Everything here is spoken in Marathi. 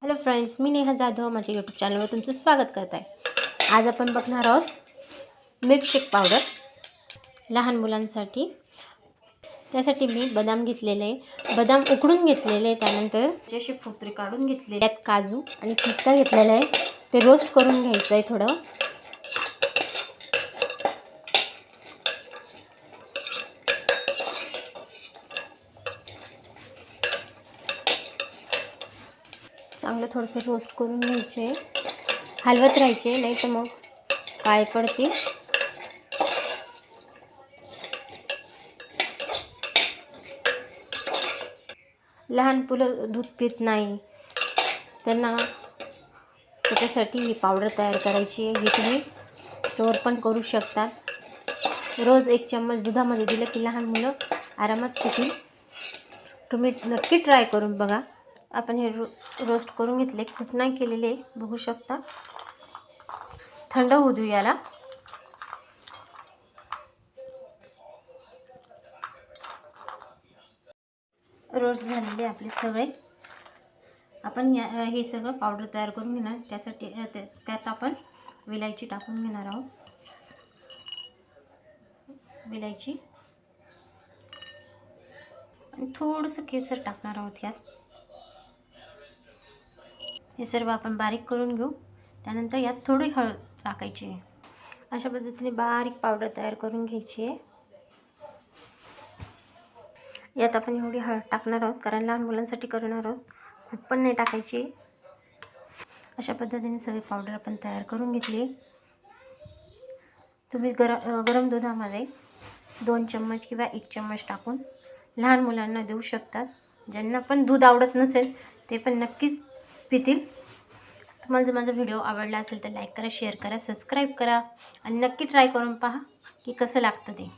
हॅलो फ्रेंड्स, मी नेहा जाधव माझ्या यूट्यूब चॅनलवर तुमचं स्वागत करत आहे। आज आपण बघणार आहोत मिल्कशेक पावडर लहान मुलांसाठी। त्यासाठी मी बदाम घेतलेले आहे, बदाम उकडून घेतलेले आहे, त्यानंतर जसे फोतरी काढून घेतले, त्यात काजू आणि पिस्ता घेतलेला आहे, ते रोस्ट करून घ्यायचं आहे थोडं। चांगलं थोडंसं रोस्ट करून घ्यायचे, हलवत राहायचे, नाही तर मग काळे पडतील। लहान मुलं दूध पित नाही, त्यांना त्याच्यासाठी ही पावडर तयार करायची आहे। ही तुम्ही स्टोअर पण करू शकतात। रोज 1 चम्मच दुधामध्ये दिलं की लहान मुलं आरामात पितील। तुम्ही नक्की ट्राय करून बघा। आपण हे रोस्ट करून घेतले, खूप नाही केलेले, बघू शकता। थंड होऊ देऊ याला। रोस्ट झालेले आपले सगळे, आपण हे सगळं पावडर तयार करून घेणार। त्यासाठी त्यात आपण विलायची टाकून घेणार आहोत, विलायची आणि थोडंसं केसर टाकणार आहोत यात। हे सर्व आपण बारीक करून घेऊ। त्यानंतर यात थोडी हळद टाकायची आहे। अशा पद्धतीने बारीक पावडर तयार करून घ्यायची आहे। यात आपण एवढी हळद टाकणार आहोत कारण लहान मुलांसाठी करणार आहोत, खूप पण नाही टाकायची। अशा पद्धतीने सगळी पावडर आपण तयार करून घेतली। तुम्ही गरम दुधामध्ये 2 चम्मच किंवा 1 चम्मच टाकून लहान मुलांना देऊ शकतात। ज्यांना पण दूध आवडत नसेल ते पण नक्कीच पितील। तुम्हाला जर माझा व्हिडिओ आवडला असेल तर लाईक करा, शेअर करा, सबस्क्राईब करा आणि नक्की ट्राय करून पहा की कसं लागतं ते।